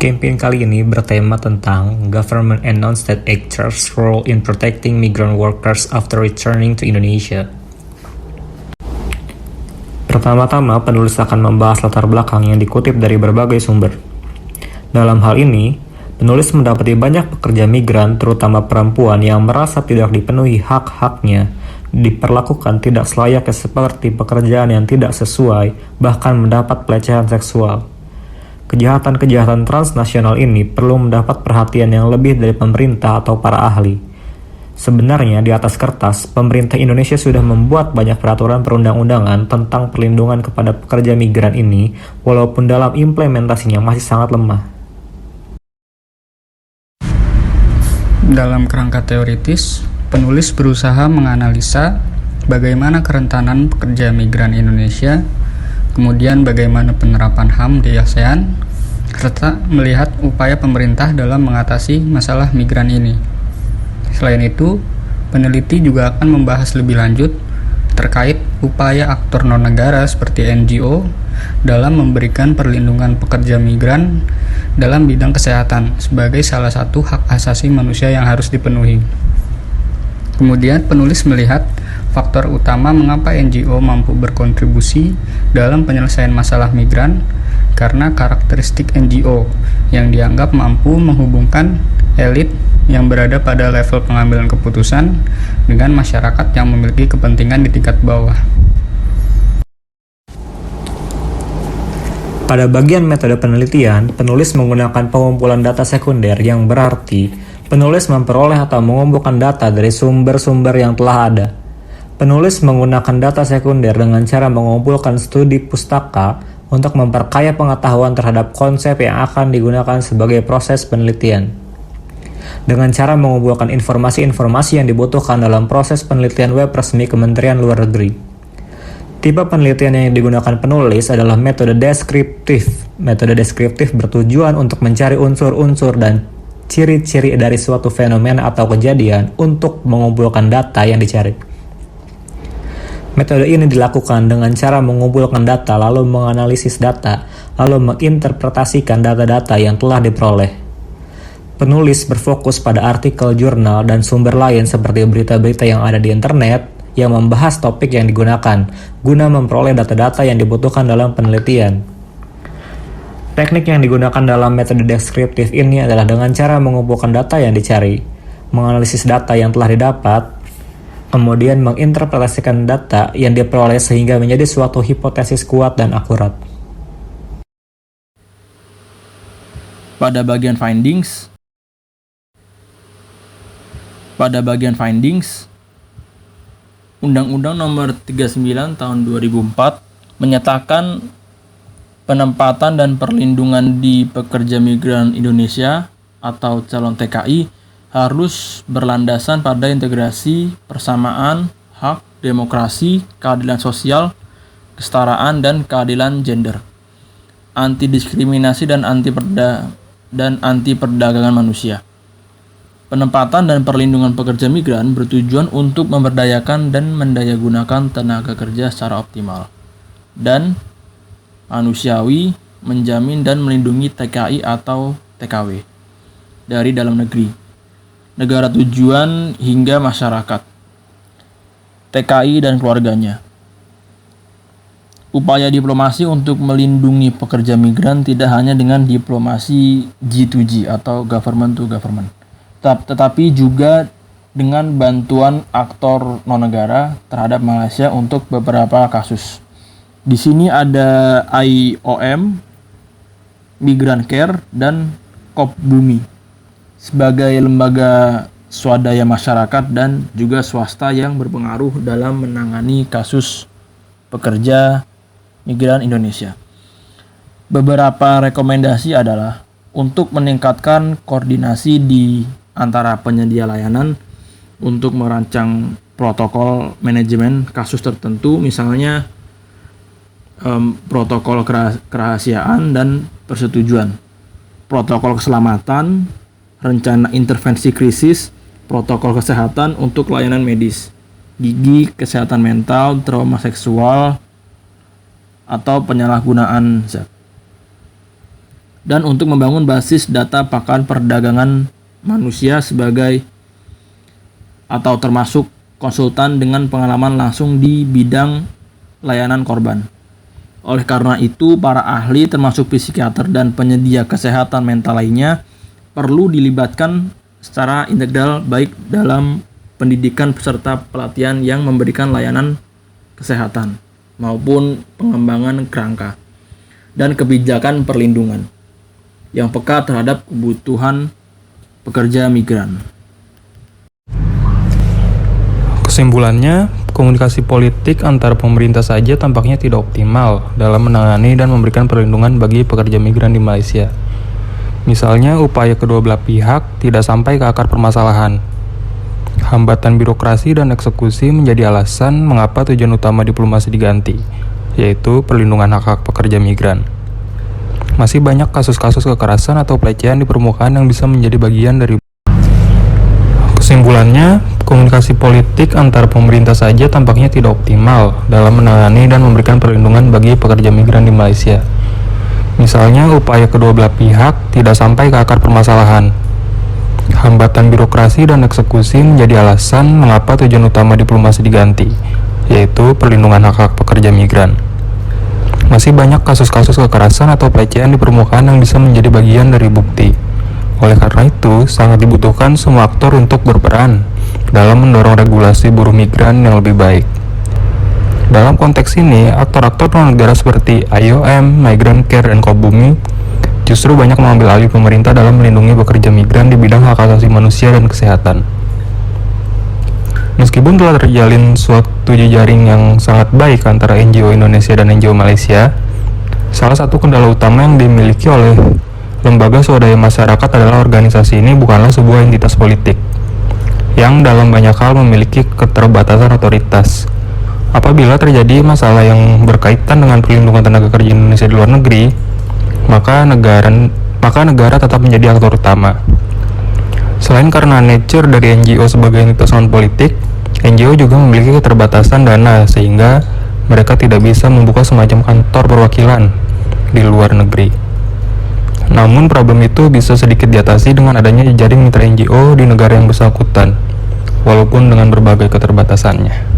Campaign kali ini bertema tentang Government and Non-State Actors' Role in Protecting Migrant Workers After Returning to Indonesia. Pertama-tama, penulis akan membahas latar belakang yang dikutip dari berbagai sumber. Dalam hal ini, penulis mendapati banyak pekerja migran, terutama perempuan yang merasa tidak dipenuhi hak-haknya, diperlakukan tidak selayaknya seperti pekerjaan yang tidak sesuai, bahkan mendapat pelecehan seksual. Kejahatan-kejahatan transnasional ini perlu mendapat perhatian yang lebih dari pemerintah atau para ahli. Sebenarnya di atas kertas, pemerintah Indonesia sudah membuat banyak peraturan perundang-undangan tentang perlindungan kepada pekerja migran ini, walaupun dalam implementasinya masih sangat lemah. Dalam kerangka teoritis, penulis berusaha menganalisa bagaimana kerentanan pekerja migran Indonesia, kemudian bagaimana penerapan HAM di ASEAN, serta melihat upaya pemerintah dalam mengatasi masalah migran ini. Selain itu, peneliti juga akan membahas lebih lanjut terkait upaya aktor non-negara seperti NGO dalam memberikan perlindungan pekerja migran dalam bidang kesehatan sebagai salah satu hak asasi manusia yang harus dipenuhi. Kemudian penulis melihat faktor utama mengapa NGO mampu berkontribusi dalam penyelesaian masalah migran karena karakteristik NGO yang dianggap mampu menghubungkan elit yang berada pada level pengambilan keputusan dengan masyarakat yang memiliki kepentingan di tingkat bawah. Pada bagian metode penelitian, penulis menggunakan pengumpulan data sekunder yang berarti penulis memperoleh atau mengumpulkan data dari sumber-sumber yang telah ada. Penulis menggunakan data sekunder dengan cara mengumpulkan studi pustaka untuk memperkaya pengetahuan terhadap konsep yang akan digunakan sebagai proses penelitian. Dengan cara mengumpulkan informasi-informasi yang dibutuhkan dalam proses penelitian web resmi Kementerian Luar Negeri. Tipe penelitian yang digunakan penulis adalah metode deskriptif. Metode deskriptif bertujuan untuk mencari unsur-unsur dan ciri-ciri dari suatu fenomena atau kejadian untuk mengumpulkan data yang dicari. Metode ini dilakukan dengan cara mengumpulkan data, lalu menganalisis data, lalu menginterpretasikan data-data yang telah diperoleh. Penulis berfokus pada artikel jurnal dan sumber lain seperti berita-berita yang ada di internet yang membahas topik yang digunakan, guna memperoleh data-data yang dibutuhkan dalam penelitian. Teknik yang digunakan dalam metode deskriptif ini adalah dengan cara mengumpulkan data yang dicari, menganalisis data yang telah didapat, kemudian menginterpretasikan data yang diperoleh sehingga menjadi suatu hipotesis kuat dan akurat. Pada bagian findings, Undang-Undang Nomor 39 Tahun 2004 menyatakan penempatan dan perlindungan di pekerja migran Indonesia atau calon TKI harus berlandasan pada integrasi, persamaan, hak, demokrasi, keadilan sosial, kesetaraan, dan keadilan gender, anti-diskriminasi dan anti perdagangan manusia. Penempatan dan perlindungan pekerja migran bertujuan untuk memberdayakan dan mendayagunakan tenaga kerja secara optimal dan manusiawi, menjamin dan melindungi TKI atau TKW dari dalam negeri, negara tujuan hingga masyarakat, TKI dan keluarganya. Upaya diplomasi untuk melindungi pekerja migran tidak hanya dengan diplomasi G2G atau government to government, tetapi juga dengan bantuan aktor non-negara terhadap Malaysia untuk beberapa kasus. Di sini ada IOM, Migrant Care, dan KOP Bumi sebagai lembaga swadaya masyarakat dan juga swasta yang berpengaruh dalam menangani kasus pekerja migran Indonesia. Beberapa rekomendasi adalah untuk meningkatkan koordinasi di antara penyedia layanan untuk merancang protokol manajemen kasus tertentu, misalnya protokol kerahasiaan dan persetujuan, protokol keselamatan, rencana intervensi krisis, protokol kesehatan untuk layanan medis, gigi, kesehatan mental, trauma seksual, atau penyalahgunaan zat. dan untuk membangun basis data pakar perdagangan manusia sebagai atau termasuk konsultan dengan pengalaman langsung di bidang layanan korban. Oleh karena itu, para ahli termasuk psikiater dan penyedia kesehatan mental lainnya perlu dilibatkan secara integral baik dalam pendidikan peserta pelatihan yang memberikan layanan kesehatan maupun pengembangan kerangka dan kebijakan perlindungan yang peka terhadap kebutuhan pekerja migran. Kesimpulannya, komunikasi politik antar pemerintah saja tampaknya tidak optimal dalam menangani dan memberikan perlindungan bagi pekerja migran di Malaysia. Misalnya, upaya kedua belah pihak tidak sampai ke akar permasalahan. Hambatan birokrasi dan eksekusi menjadi alasan mengapa tujuan utama diplomasi diganti, yaitu perlindungan hak-hak pekerja migran. Masih banyak kasus-kasus kekerasan atau pelecehan di permukaan yang bisa menjadi bagian dari. Kesimpulannya, komunikasi politik antar pemerintah saja tampaknya tidak optimal dalam menangani dan memberikan perlindungan bagi pekerja migran di Malaysia. Misalnya, upaya kedua belah pihak tidak sampai ke akar permasalahan. Hambatan birokrasi dan eksekusi menjadi alasan mengapa tujuan utama diplomasi diganti, yaitu perlindungan hak-hak pekerja migran. Masih banyak kasus-kasus kekerasan atau pelecehan di permukaan yang bisa menjadi bagian dari bukti. Oleh karena itu, sangat dibutuhkan semua aktor untuk berperan dalam mendorong regulasi buruh migran yang lebih baik. Dalam konteks ini, aktor-aktor non-negara seperti IOM, Migrant Care, dan Kobumi justru banyak mengambil alih pemerintah dalam melindungi pekerja migran di bidang hak asasi manusia dan kesehatan. Meskipun telah terjalin suatu jejaring yang sangat baik antara NGO Indonesia dan NGO Malaysia, salah satu kendala utama yang dimiliki oleh lembaga swadaya masyarakat adalah organisasi ini bukanlah sebuah entitas politik yang dalam banyak hal memiliki keterbatasan otoritas. Apabila terjadi masalah yang berkaitan dengan perlindungan tenaga kerja Indonesia di luar negeri, maka negara tetap menjadi aktor utama. Selain karena nature dari NGO sebagai entitas non-politik, NGO juga memiliki keterbatasan dana sehingga mereka tidak bisa membuka semacam kantor perwakilan di luar negeri. Namun problem itu bisa sedikit diatasi dengan adanya jejaring mitra NGO di negara yang bersangkutan, walaupun dengan berbagai keterbatasannya.